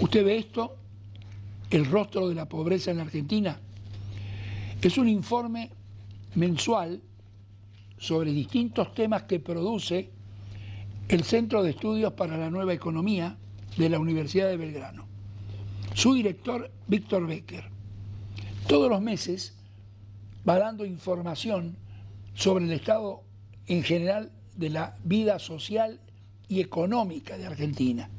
Usted ve esto, el rostro de la pobreza en Argentina. Es un informe mensual sobre distintos temas que produce el Centro de Estudios para la Nueva Economía de la Universidad de Belgrano. Su director, Víctor Becker, todos los meses va dando información sobre el estado en general de la vida social y económica de Argentina,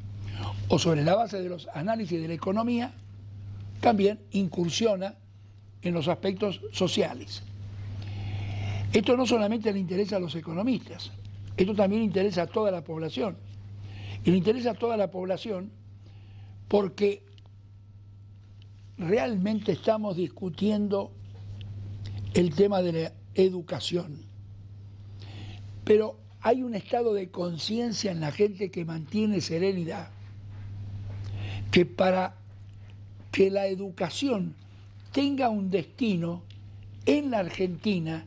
o sobre la base de los análisis de la economía, también incursiona en los aspectos sociales. Esto no solamente le interesa a los economistas, esto también interesa a toda la población. Y le interesa a toda la población porque realmente estamos discutiendo el tema de la educación. Pero hay un estado de conciencia en la gente que mantiene serenidad, que para que la educación tenga un destino en la Argentina,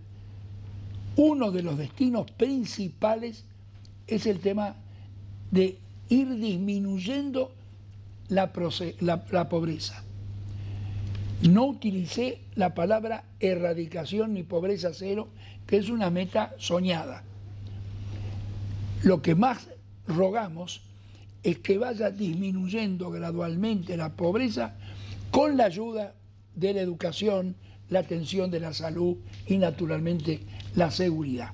uno de los destinos principales es el tema de ir disminuyendo la pobreza. No utilicé la palabra erradicación ni pobreza cero, que es una meta soñada. Lo que más rogamos es que vaya disminuyendo gradualmente la pobreza con la ayuda de la educación, la atención de la salud y naturalmente la seguridad.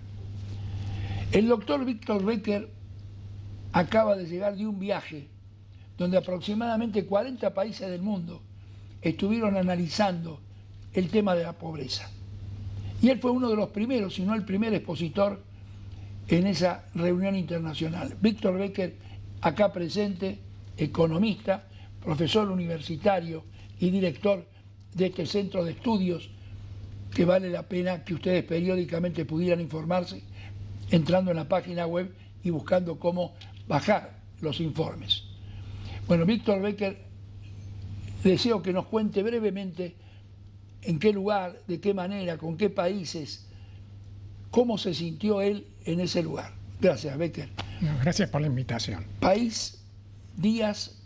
El doctor Víctor Becker acaba de llegar de un viaje donde aproximadamente 40 países del mundo estuvieron analizando el tema de la pobreza. Y él fue uno de los primeros, si no el primer expositor en esa reunión internacional. Víctor Becker, acá presente, economista, profesor universitario y director de este centro de estudios, que vale la pena que ustedes periódicamente pudieran informarse entrando en la página web y buscando cómo bajar los informes. Bueno, Víctor Becker, deseo que nos cuente brevemente en qué lugar, de qué manera, con qué países, cómo se sintió él en ese lugar. Gracias, Becker. No, gracias por la invitación. País, días,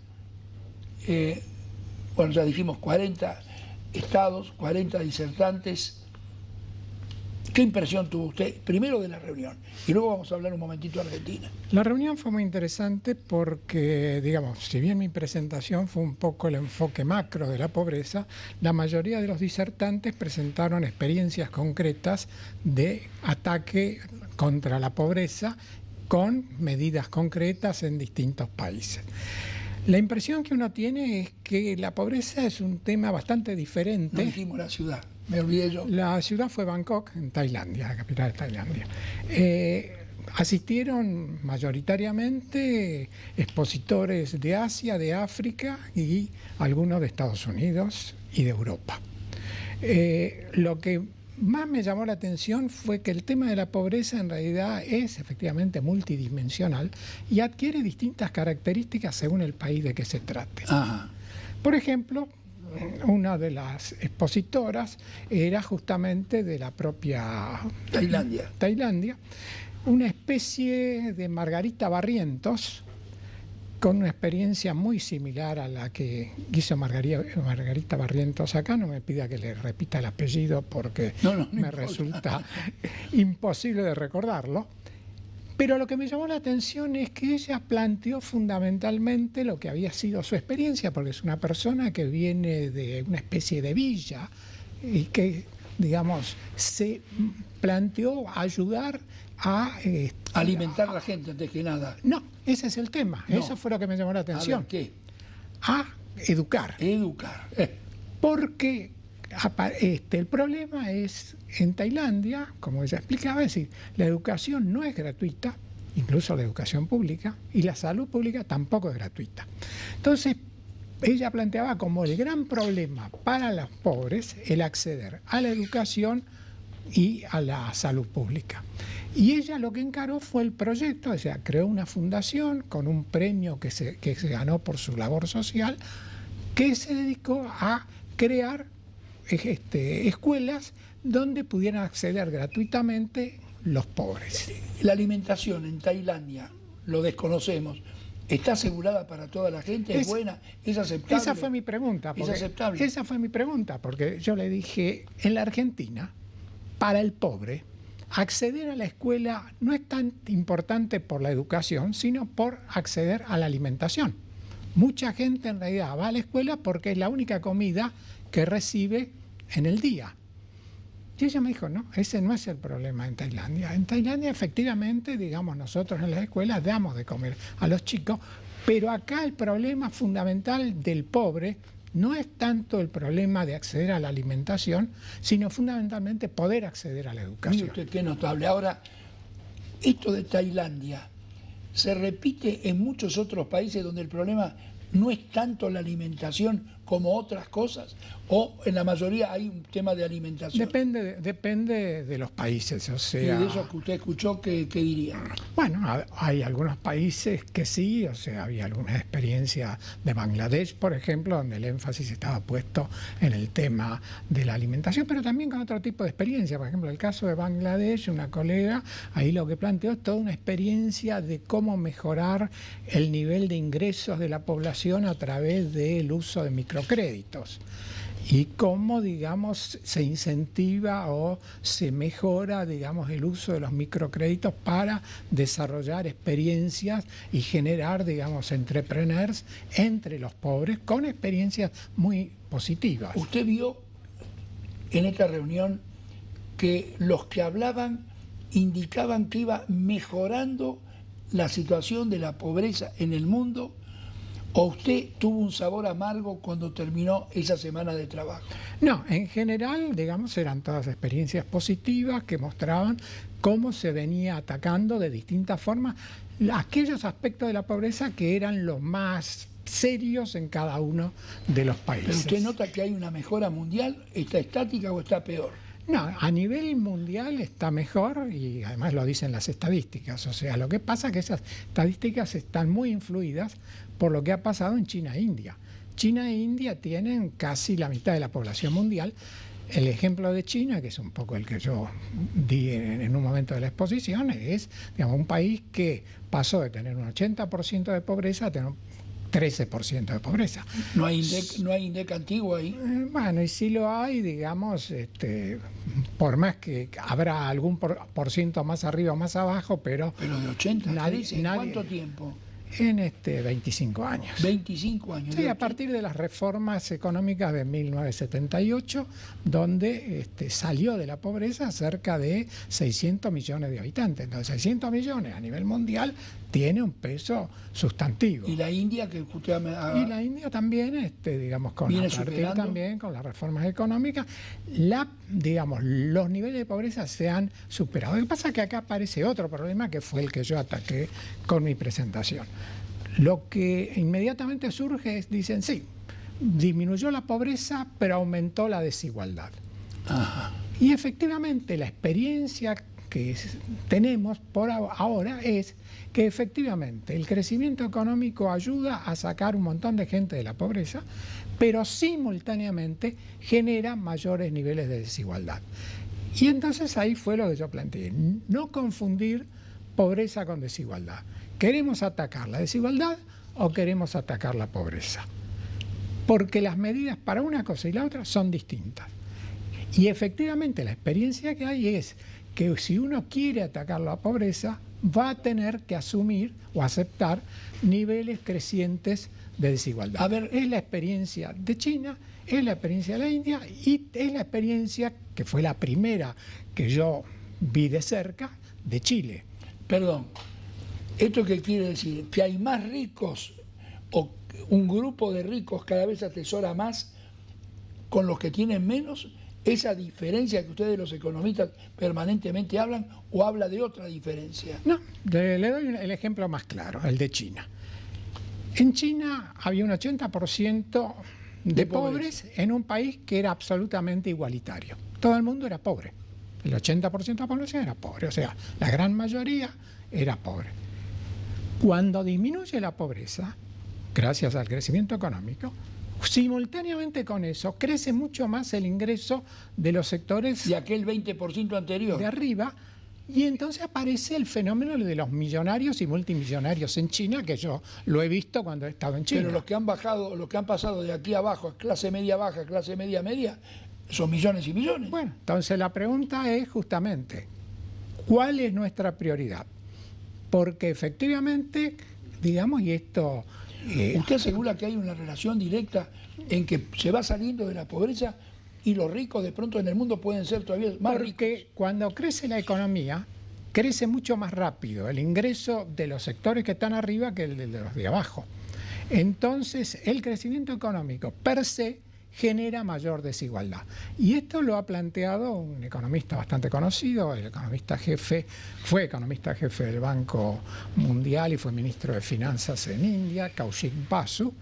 bueno, ya dijimos 40 estados, 40 disertantes. ¿Qué impresión tuvo usted primero de la reunión? Y luego vamos a hablar un momentito de Argentina. La reunión fue muy interesante porque, digamos, si bien mi presentación fue un poco el enfoque macro de la pobreza, la mayoría de los disertantes presentaron experiencias concretas de ataque contra la pobreza con medidas concretas en distintos países. La impresión que uno tiene es que la pobreza es un tema bastante diferente. No dijimos la ciudad, me olvidé yo. La ciudad fue Bangkok, en Tailandia, la capital de Tailandia. Asistieron mayoritariamente expositores de Asia, de África y algunos de Estados Unidos y de Europa. Lo que más me llamó la atención fue que el tema de la pobreza en realidad es efectivamente multidimensional y adquiere distintas características según el país de que se trate. Ajá. Por ejemplo, una de las expositoras era justamente de la propia Tailandia, una especie de Margarita Barrientos, con una experiencia muy similar a la que hizo Margarita Barrientos acá. No me pida que le repita el apellido porque me resulta imposible de recordarlo. Pero lo que me llamó la atención es que ella planteó fundamentalmente lo que había sido su experiencia, porque es una persona que viene de una especie de villa y que, digamos, se planteó ayudar a alimentar a la gente antes que nada. No, ese es el tema. No. Eso fue lo que me llamó la atención. A ver, ¿qué? A educar. Educar. Porque el problema es, en Tailandia, como ella explicaba, es decir, la educación no es gratuita, incluso la educación pública, y la salud pública tampoco es gratuita. Entonces, ella planteaba como el gran problema para los pobres el acceder a la educación y a la salud pública. Y ella lo que encaró fue el proyecto, o sea, creó una fundación con un premio que se ganó por su labor social, que se dedicó a crear escuelas donde pudieran acceder gratuitamente los pobres. La alimentación en Tailandia, lo desconocemos, ¿Está asegurada para toda la gente? ¿Es buena? ¿Es aceptable? Esa fue mi pregunta. ¿Es aceptable? Esa fue mi pregunta, porque yo le dije, en la Argentina, para el pobre, acceder a la escuela no es tan importante por la educación, sino por acceder a la alimentación. Mucha gente en realidad va a la escuela porque es la única comida que recibe en el día. Y ella me dijo, no, ese no es el problema en Tailandia. En Tailandia, efectivamente, digamos, nosotros en las escuelas damos de comer a los chicos, pero acá el problema fundamental del pobre no es tanto el problema de acceder a la alimentación, sino fundamentalmente poder acceder a la educación. Mire usted qué notable. Ahora, esto de Tailandia se repite en muchos otros países donde el problema no es tanto la alimentación como otras cosas, o en la mayoría hay un tema de alimentación. Depende de los países, o sea... Y de eso que usted escuchó, ¿qué diría? Bueno, hay algunos países que sí, o sea, había algunas experiencias de Bangladesh, por ejemplo, donde el énfasis estaba puesto en el tema de la alimentación, pero también con otro tipo de experiencia. Por ejemplo, el caso de Bangladesh, una colega, ahí lo que planteó es toda una experiencia de cómo mejorar el nivel de ingresos de la población a través del uso de microcréditos. Y cómo, digamos, se incentiva o se mejora, digamos, el uso de los microcréditos para desarrollar experiencias y generar, digamos, entrepreneurs entre los pobres con experiencias muy positivas. ¿Usted vio en esta reunión que los que hablaban indicaban que iba mejorando la situación de la pobreza en el mundo? ¿O usted tuvo un sabor amargo cuando terminó esa semana de trabajo? No, en general, digamos, eran todas experiencias positivas que mostraban cómo se venía atacando de distintas formas aquellos aspectos de la pobreza que eran los más serios en cada uno de los países. ¿Pero usted nota que hay una mejora mundial? ¿Está estática o está peor? No, a nivel mundial está mejor y además lo dicen las estadísticas. O sea, lo que pasa es que esas estadísticas están muy influidas por lo que ha pasado en China e India. China e India tienen casi la mitad de la población mundial. El ejemplo de China, que es un poco el que yo di en un momento de la exposición, es, digamos, un país que pasó de tener un 80% de pobreza a tener un 13% de pobreza. ¿No hay INDEC antiguo ahí? Bueno, y si lo hay, digamos, por más que habrá algún por ciento más arriba o más abajo, pero... Pero de 80, ¿en cuánto tiempo? En 25 años. 25 años. Sí, a partir de las reformas económicas de 1978, donde salió de la pobreza cerca de 600 millones de habitantes. Entonces, 600 millones a nivel mundial tiene un peso sustantivo. ¿Y la India que usted Y la India también, digamos, también con las reformas económicas, digamos, los niveles de pobreza se han superado. Lo que pasa es que acá aparece otro problema que fue el que yo ataqué con mi presentación. Lo que inmediatamente surge es, dicen, sí, disminuyó la pobreza, pero aumentó la desigualdad. Ajá. Y efectivamente la experiencia que tenemos por ahora es que efectivamente el crecimiento económico ayuda a sacar un montón de gente de la pobreza, pero simultáneamente genera mayores niveles de desigualdad. Y entonces ahí fue lo que yo planteé, no confundir pobreza con desigualdad. ¿Queremos atacar la desigualdad o queremos atacar la pobreza? Porque las medidas para una cosa y la otra son distintas. Y efectivamente la experiencia que hay es que si uno quiere atacar la pobreza, va a tener que asumir o aceptar niveles crecientes de desigualdad. A ver, es la experiencia de China, es la experiencia de la India y es la experiencia, que fue la primera que yo vi de cerca, de Chile. Perdón, ¿esto qué quiere decir? ¿Que hay más ricos o un grupo de ricos cada vez atesora más con los que tienen menos? ¿Esa diferencia que ustedes los economistas permanentemente hablan o habla de otra diferencia? No, le doy el ejemplo más claro, el de China. En China había un 80% de pobres en un país que era absolutamente igualitario. Todo el mundo era pobre. El 80% de la población era pobre, o sea, la gran mayoría era pobre. Cuando disminuye la pobreza, gracias al crecimiento económico, simultáneamente con eso crece mucho más el ingreso de los sectores de aquel 20% anterior de arriba, Y entonces aparece el fenómeno de los millonarios y multimillonarios en China, que yo lo he visto cuando he estado en China. Pero los que han bajado, los que han pasado de aquí abajo a clase media baja, clase media media, son millones y millones. Bueno, entonces la pregunta es justamente, ¿cuál es nuestra prioridad? Porque efectivamente, digamos, y esto... ¿Usted asegura que hay una relación directa en que se va saliendo de la pobreza y los ricos de pronto en el mundo pueden ser todavía más ricos? Porque cuando crece la economía, crece mucho más rápido el ingreso de los sectores que están arriba que el de los de abajo. Entonces, el crecimiento económico per se genera mayor desigualdad. Y esto lo ha planteado un economista bastante conocido, el economista jefe, fue economista jefe del Banco Mundial y fue ministro de Finanzas en India, Kaushik Basu,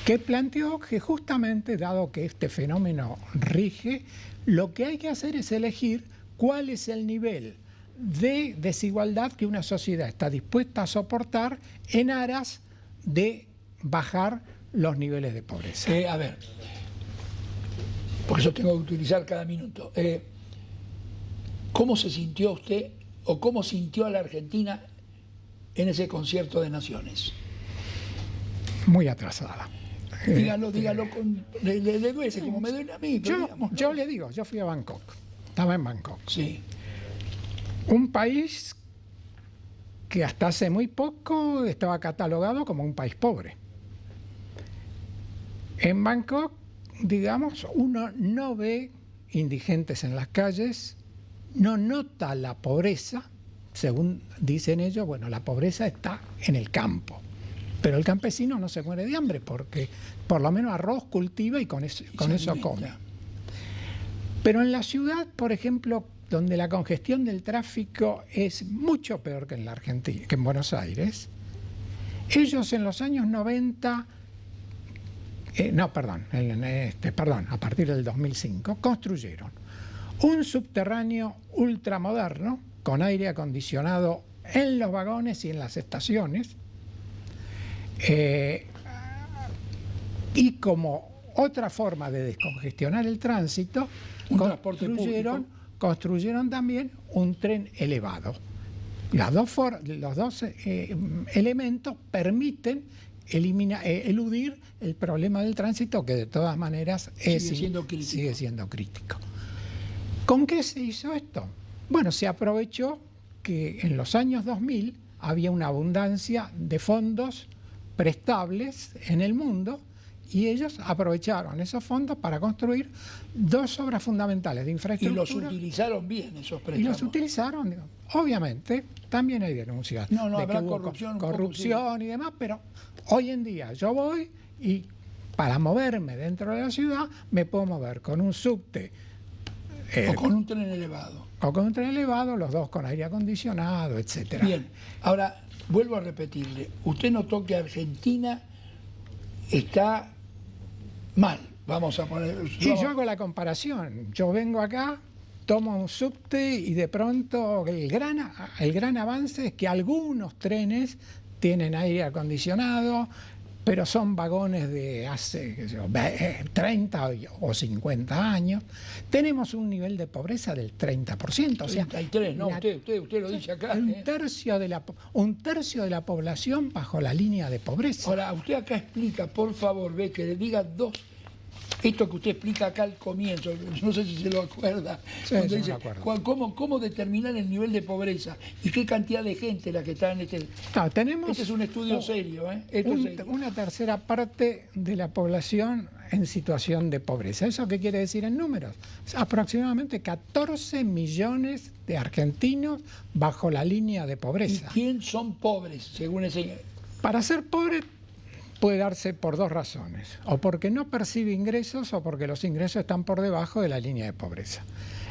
que planteó que justamente, dado que este fenómeno rige, lo que hay que hacer es elegir cuál es el nivel de desigualdad que una sociedad está dispuesta a soportar en aras de bajar los niveles de pobreza. A ver, por eso tengo que utilizar cada minuto. ¿Cómo se sintió usted o cómo sintió a la Argentina en ese concierto de naciones? Muy atrasada. Dígalo, le duele, como me duele a mí. Yo le digo, yo fui a Bangkok, estaba en Bangkok. Sí. Un país que hasta hace muy poco estaba catalogado como un país pobre. En Bangkok, digamos, uno no ve indigentes en las calles, no nota la pobreza, según dicen ellos, bueno, la pobreza está en el campo. Pero el campesino no se muere de hambre porque por lo menos arroz cultiva y con eso come. Pero en la ciudad, por ejemplo, donde la congestión del tráfico es mucho peor que en la Argentina, que en Buenos Aires, ellos en los años 90, a partir del 2005, construyeron un subterráneo ultramoderno con aire acondicionado en los vagones y en las estaciones, y como otra forma de descongestionar el tránsito, construyeron también un tren elevado. Los dos elementos permiten eludir el problema del tránsito, que de todas maneras sigue siendo crítico. ¿Con qué se hizo esto? Bueno, se aprovechó que en los años 2000 había una abundancia de fondos prestables en el mundo y ellos aprovecharon esos fondos para construir dos obras fundamentales de infraestructura. Y los utilizaron bien esos préstamos. Y los utilizaron, digo. Obviamente, también hay denuncias de habrá que corrupción y demás, pero hoy en día yo voy y para moverme dentro de la ciudad me puedo mover con un subte. O con un tren elevado. O con un tren elevado, los dos con aire acondicionado, etcétera. Bien, ahora vuelvo a repetirle, usted notó que Argentina está mal, vamos a poner... Sí, yo hago la comparación, yo vengo acá, tomo un subte y de pronto el gran avance es que algunos trenes tienen aire acondicionado, pero son vagones de hace 30 o 50 años. Tenemos un nivel de pobreza del 30%. O sea, 33, no, usted lo dice acá. Un tercio de la población bajo la línea de pobreza. Ahora, usted acá explica, por favor, ve que le diga esto que usted explica acá al comienzo, no sé si se lo acuerda, sí, cuando dice, cómo determinar el nivel de pobreza y qué cantidad de gente la que está en este... tenemos este es un estudio serio, una tercera parte de la población en situación de pobreza. ¿Eso qué quiere decir en números? Aproximadamente 14 millones de argentinos bajo la línea de pobreza. ¿Y quién son pobres, según ese...? Para ser pobre puede darse por dos razones, o porque no percibe ingresos o porque los ingresos están por debajo de la línea de pobreza.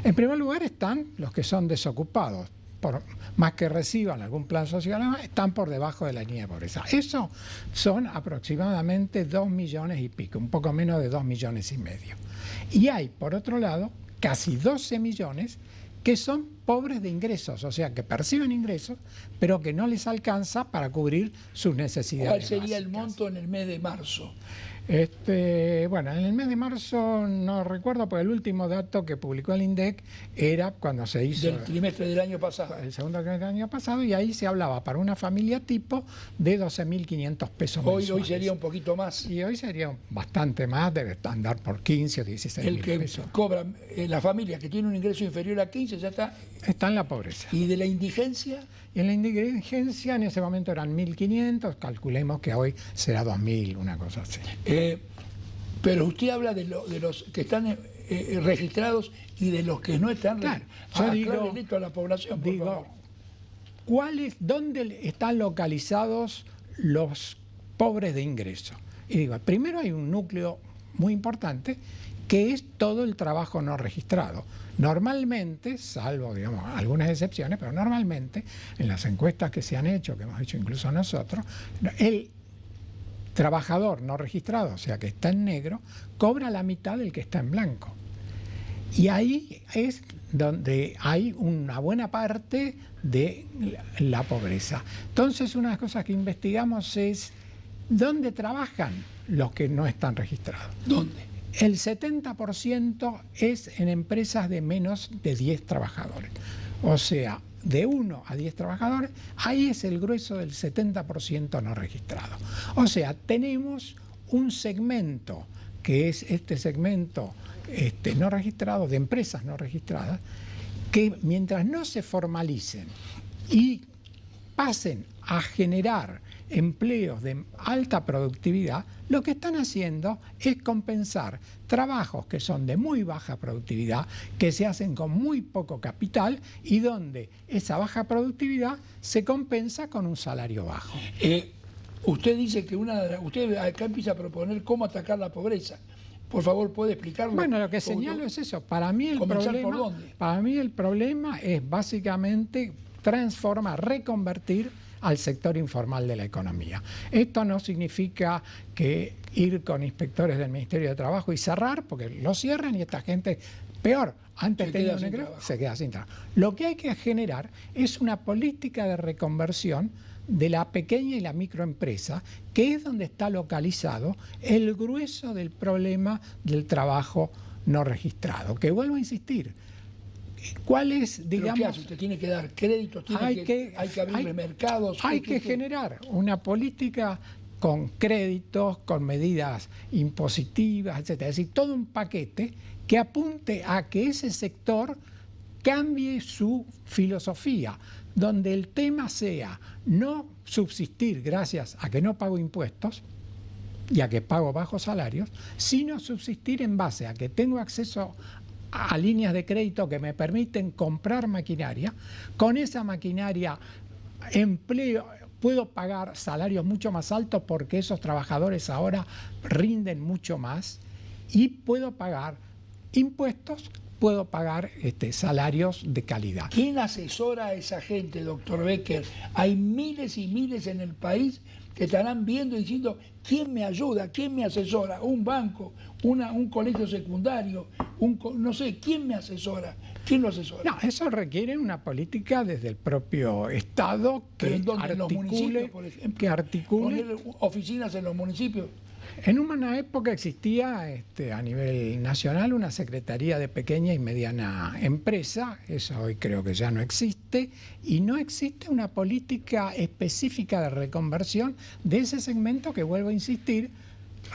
En primer lugar están los que son desocupados, por más que reciban algún plan social, están por debajo de la línea de pobreza. Eso son aproximadamente 2 millones y pico, un poco menos de 2 millones y medio. Y hay, por otro lado, casi 12 millones que son pobres de ingresos, o sea, que perciben ingresos, pero que no les alcanza para cubrir sus necesidades. ¿Cuál sería básicas. el monto en el mes de marzo? Bueno, en el mes de marzo no recuerdo, porque el último dato que publicó el INDEC era cuando se hizo del trimestre del año pasado. El segundo trimestre del año pasado, y ahí se hablaba para una familia tipo de 12.500 pesos Hoy mensuales. sería un poquito más. Y hoy sería bastante más, debe andar por 15 o 16 El mil que pesos. cobra, la familia que tiene un ingreso inferior a 15 ya está. Está en la pobreza. ¿Y de la indigencia? Y en la indigencia en ese momento eran 1.500, calculemos que hoy será 2.000, una cosa así. Pero usted habla de los que están registrados y de los que no están registrados. Yo digo, esto a la población, por favor. ¿Dónde están localizados los pobres de ingreso? Y digo, primero hay un núcleo muy importante que es todo el trabajo no registrado. Normalmente, salvo digamos algunas excepciones, pero normalmente en las encuestas que se han hecho, que hemos hecho incluso nosotros, el trabajador no registrado, o sea que está en negro, cobra la mitad del que está en blanco. Y ahí es donde hay una buena parte de la pobreza. Entonces, una de las cosas que investigamos es ¿dónde trabajan los que no están registrados? ¿Dónde? El 70% es en empresas de menos de 10 trabajadores. O sea, de 1 a 10 trabajadores, ahí es el grueso del 70% no registrado. O sea, tenemos un segmento, que es este segmento no registrado, de empresas no registradas, que mientras no se formalicen y pasen a generar empleos de alta productividad, lo que están haciendo es compensar trabajos que son de muy baja productividad, que se hacen con muy poco capital y donde esa baja productividad se compensa con un salario bajo. Usted dice que usted acá empieza a proponer cómo atacar la pobreza. Por favor, ¿puede explicarlo? Bueno, lo que señalo es eso. Para mí el problema es básicamente transformar, reconvertir al sector informal de la economía. Esto no significa que ir con inspectores del Ministerio de Trabajo y cerrar, porque lo cierran y esta gente, peor, antes tenía un ingreso, se queda sin trabajo. Lo que hay que generar es una política de reconversión de la pequeña y la microempresa, que es donde está localizado el grueso del problema del trabajo no registrado. Que vuelvo a insistir, ¿cuál es, digamos? ¿Qué hace? Usted tiene que dar créditos, hay que abrir mercados. Hay que generar una política con créditos, con medidas impositivas, etcétera. Es decir, todo un paquete que apunte a que ese sector cambie su filosofía, donde el tema sea no subsistir gracias a que no pago impuestos y a que pago bajos salarios, sino subsistir en base a que tengo acceso a líneas de crédito que me permiten comprar maquinaria. Con esa maquinaria puedo pagar salarios mucho más altos porque esos trabajadores ahora rinden mucho más y puedo pagar impuestos, puedo pagar salarios de calidad. ¿Quién asesora a esa gente, doctor Becker? Hay miles y miles en el país que estarán viendo y diciendo, ¿quién me ayuda? ¿Quién me asesora? ¿Un banco? ¿Un colegio secundario? No sé, ¿quién me asesora? ¿Quién lo asesora? No, eso requiere una política desde el propio Estado que articule, poner oficinas en los municipios. En una época existía a nivel nacional una Secretaría de Pequeña y Mediana Empresa, eso hoy creo que ya no existe, y no existe una política específica de reconversión de ese segmento que, vuelvo a insistir,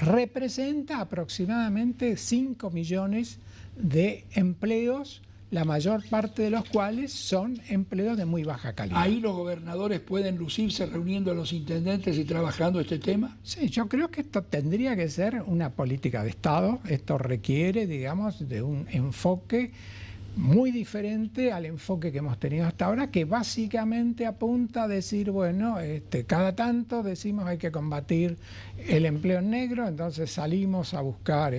representa aproximadamente 5 millones de empleos, la mayor parte de los cuales son empleos de muy baja calidad. ¿Ahí los gobernadores pueden lucirse reuniendo a los intendentes y trabajando este tema? Sí, yo creo que esto tendría que ser una política de Estado. Esto requiere, digamos, de un enfoque muy diferente al enfoque que hemos tenido hasta ahora, que básicamente apunta a decir, bueno, cada tanto decimos hay que combatir el empleo en negro, entonces salimos a buscar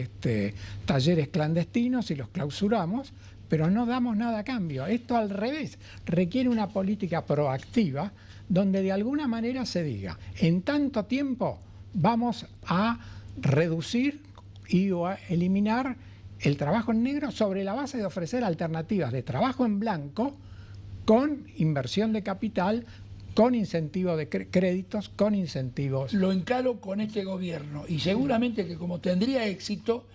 talleres clandestinos y los clausuramos, pero no damos nada a cambio. Esto al revés, requiere una política proactiva donde de alguna manera se diga, en tanto tiempo vamos a reducir y a eliminar el trabajo en negro sobre la base de ofrecer alternativas de trabajo en blanco con inversión de capital, con incentivos de créditos, con incentivos. Lo encaro con este gobierno y seguramente que como tendría éxito,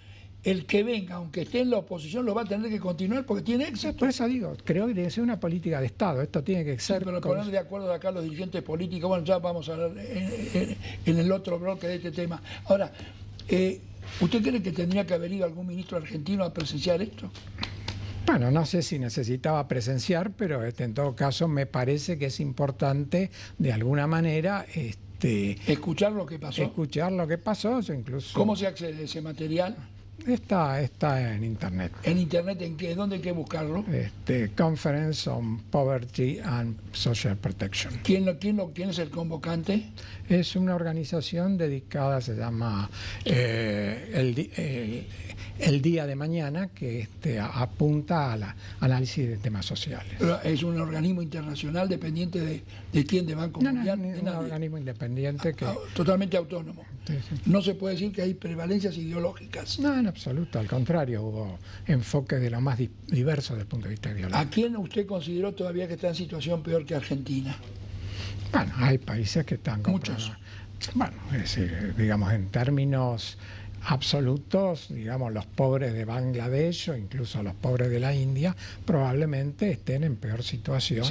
el que venga, aunque esté en la oposición, lo va a tener que continuar porque tiene éxito. Por eso digo, creo que debe ser una política de Estado. Esto tiene que ser... Sí, pero poner de acuerdo de acá los dirigentes políticos, bueno, ya vamos a hablar en el otro bloque de este tema. Ahora, ¿usted cree que tendría que haber ido algún ministro argentino a presenciar esto? Bueno, no sé si necesitaba presenciar, pero en todo caso me parece que es importante de alguna manera... escuchar lo que pasó. Escuchar lo que pasó, incluso... ¿Cómo se accede a ese material? Está en Internet. ¿En Internet en qué? ¿Dónde hay que buscarlo? Conference on Poverty and Social Protection. ¿Quién es el convocante? Es una organización dedicada, se llama el Día de Mañana, que apunta al análisis de temas sociales. Pero ¿es un organismo internacional dependiente de quién? ¿De Banco Mundial? No, es un organismo independiente que... Totalmente autónomo. Sí. No se puede decir que hay prevalencias ideológicas. No, en absoluto, al contrario, hubo enfoques de lo más diversos desde el punto de vista ideológico. ¿A quién usted consideró todavía que está en situación peor que Argentina? Bueno, hay países que están... Muchos. Bueno, es decir, digamos, en términos absolutos, digamos, los pobres de Bangladesh o incluso los pobres de la India probablemente estén en peor situación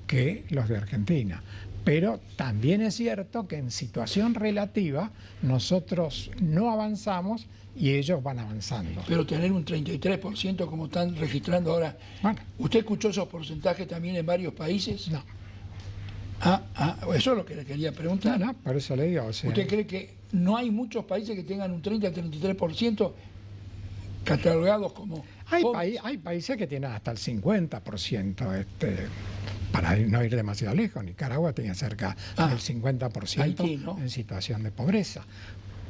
que los de Argentina. Pero también es cierto que en situación relativa nosotros no avanzamos y ellos van avanzando. Pero tener un 33% como están registrando ahora, bueno, ¿usted escuchó esos porcentajes también en varios países? No. Eso es lo que le quería preguntar. No, por eso le digo. O sea, ¿usted cree que no hay muchos países que tengan un 30-33% catalogados como... Hay países que tienen hasta el 50%, para no ir demasiado lejos. Nicaragua tenía cerca del 50% Haití, ¿no? En situación de pobreza.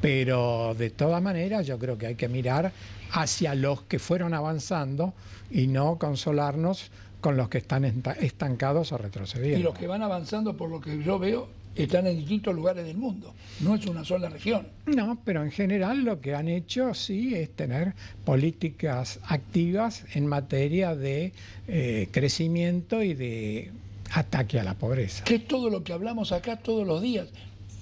Pero de todas maneras yo creo que hay que mirar hacia los que fueron avanzando y no consolarnos con los que están estancados o retrocediendo. Y los que van avanzando, por lo que yo veo, están en distintos lugares del mundo. No es una sola región. No, pero en general lo que han hecho sí es tener políticas activas en materia de crecimiento y de ataque a la pobreza. Que es todo lo que hablamos acá todos los días.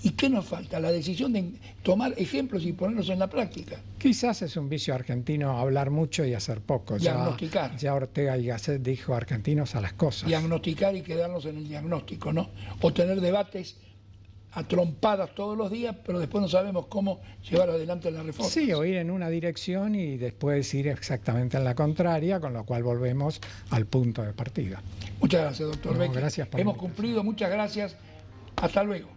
¿Y qué nos falta? La decisión de tomar ejemplos y ponerlos en la práctica. Quizás es un vicio argentino hablar mucho y hacer poco. Diagnosticar. Ya Ortega y Gasset dijo argentinos a las cosas. Diagnosticar y quedarnos en el diagnóstico, ¿no? O tener debates a trompadas todos los días, pero después no sabemos cómo llevar adelante la reforma. Sí, o ir en una dirección y después ir exactamente en la contraria, con lo cual volvemos al punto de partida. Muchas gracias, doctor Becker. Gracias por Hemos cumplido, muchas gracias. Hasta luego.